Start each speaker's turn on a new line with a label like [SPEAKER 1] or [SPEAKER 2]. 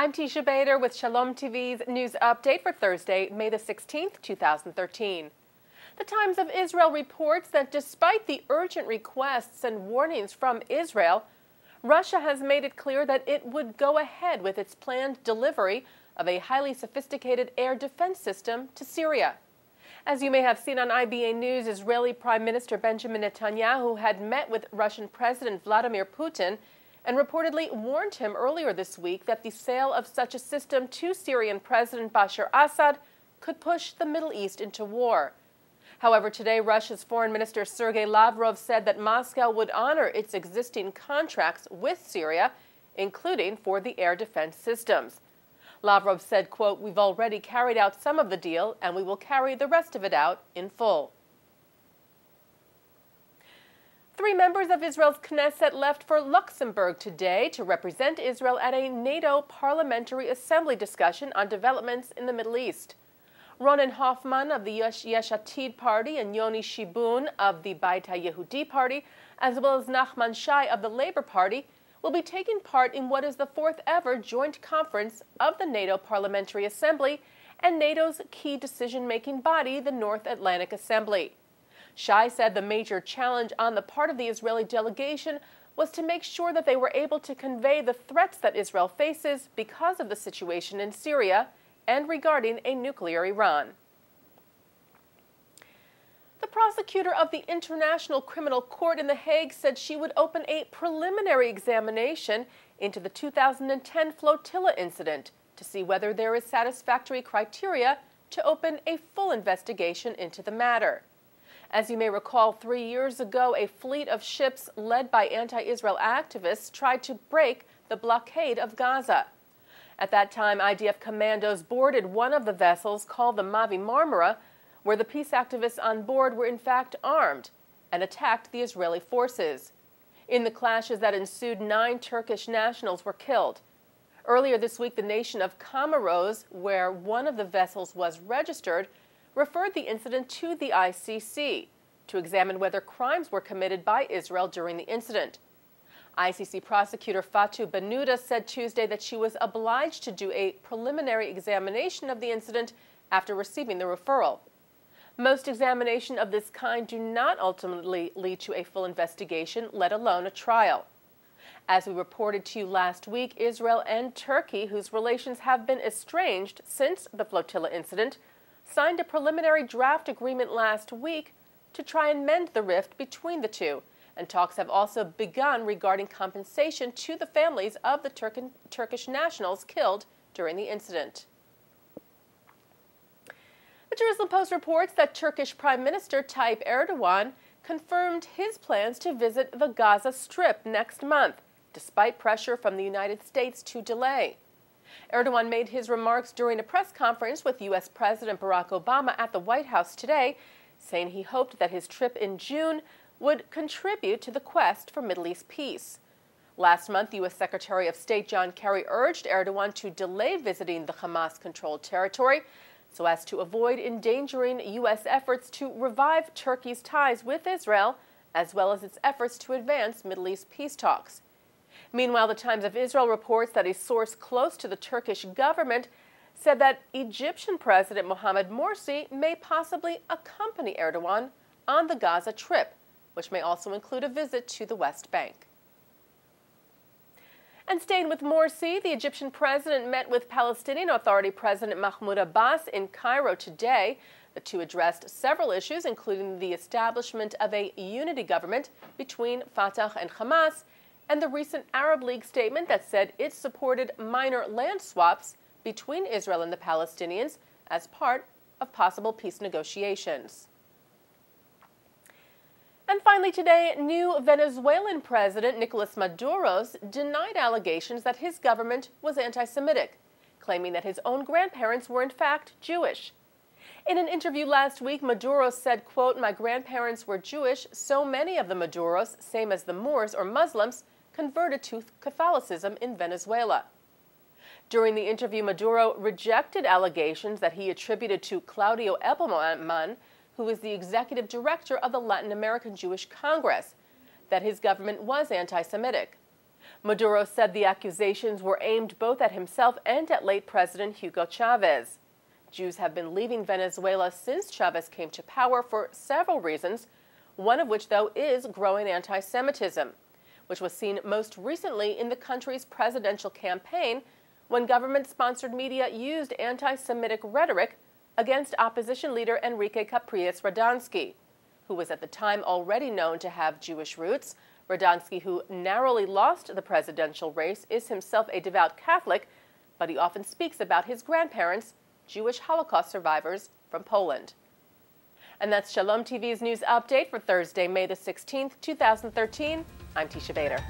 [SPEAKER 1] I'm Teisha Bader with Shalom TV's news update for Thursday, May the 16th, 2013. The Times of Israel reports that despite the urgent requests and warnings from Israel, Russia has made it clear that it would go ahead with its planned delivery of a highly sophisticated air defense system to Syria. As you may have seen on IBA News, Israeli Prime Minister Benjamin Netanyahu had met with Russian President Vladimir Putin and reportedly warned him earlier this week that the sale of such a system to Syrian President Bashar Assad could push the Middle East into war. However, today Russia's Foreign Minister Sergei Lavrov said that Moscow would honor its existing contracts with Syria, including for the air defense systems. Lavrov said, quote, "We've already carried out some of the deal and we will carry the rest of it out in full." 3 members of Israel's Knesset left for Luxembourg today to represent Israel at a NATO Parliamentary Assembly discussion on developments in the Middle East. Ronen Hoffman of the Yesh Atid Party and Yoni Shibun of the Beit HaYehudi Party, as well as Nachman Shai of the Labour Party, will be taking part in what is the 4th ever joint conference of the NATO Parliamentary Assembly and NATO's key decision-making body, the North Atlantic Assembly. Shai said the major challenge on the part of the Israeli delegation was to make sure that they were able to convey the threats that Israel faces because of the situation in Syria and regarding a nuclear Iran. The prosecutor of the International Criminal Court in The Hague said she would open a preliminary examination into the 2010 flotilla incident to see whether there is satisfactory criteria to open a full investigation into the matter. As you may recall, 3 years ago, a fleet of ships led by anti-Israel activists tried to break the blockade of Gaza. At that time, IDF commandos boarded one of the vessels called the Mavi Marmara, where the peace activists on board were in fact armed, and attacked the Israeli forces. In the clashes that ensued, 9 Turkish nationals were killed. Earlier this week, the nation of Comoros, where one of the vessels was registered, referred the incident to the ICC to examine whether crimes were committed by Israel during the incident. ICC prosecutor Fatou Bennouda said Tuesday that she was obliged to do a preliminary examination of the incident after receiving the referral. Most examinations of this kind do not ultimately lead to a full investigation, let alone a trial. As we reported to you last week, Israel and Turkey, whose relations have been estranged since the flotilla incident, signed a preliminary draft agreement last week to try and mend the rift between the two, and talks have also begun regarding compensation to the families of the Turkish nationals killed during the incident. The Jerusalem Post reports that Turkish Prime Minister Tayyip Erdogan confirmed his plans to visit the Gaza Strip next month, despite pressure from the United States to delay. Erdogan made his remarks during a press conference with U.S. President Barack Obama at the White House today, saying he hoped that his trip in June would contribute to the quest for Middle East peace. Last month, U.S. Secretary of State John Kerry urged Erdogan to delay visiting the Hamas-controlled territory so as to avoid endangering U.S. efforts to revive Turkey's ties with Israel, as well as its efforts to advance Middle East peace talks. Meanwhile, the Times of Israel reports that a source close to the Turkish government said that Egyptian President Mohamed Morsi may possibly accompany Erdogan on the Gaza trip, which may also include a visit to the West Bank. And staying with Morsi, the Egyptian president met with Palestinian Authority President Mahmoud Abbas in Cairo today. The two addressed several issues, including the establishment of a unity government between Fatah and Hamas, and the recent Arab League statement that said it supported minor land swaps between Israel and the Palestinians as part of possible peace negotiations. And finally today, new Venezuelan President Nicolas Maduro denied allegations that his government was anti-Semitic, claiming that his own grandparents were in fact Jewish. In an interview last week, Maduro said, quote, "My grandparents were Jewish, so many of the Maduros, same as the Moors or Muslims, converted to Catholicism in Venezuela." During the interview, Maduro rejected allegations that he attributed to Claudio Eppelman, who is the executive director of the Latin American Jewish Congress, that his government was anti-Semitic. Maduro said the accusations were aimed both at himself and at late President Hugo Chavez. Jews have been leaving Venezuela since Chavez came to power for several reasons, one of which, though, is growing anti-Semitism, which was seen most recently in the country's presidential campaign when government-sponsored media used anti-Semitic rhetoric against opposition leader Enrique Capriles Radonsky, who was at the time already known to have Jewish roots. Radonsky, who narrowly lost the presidential race, is himself a devout Catholic, but he often speaks about his grandparents, Jewish Holocaust survivors from Poland. And that's Shalom TV's news update for Thursday, May the 16th, 2013. I'm Teisha Bader.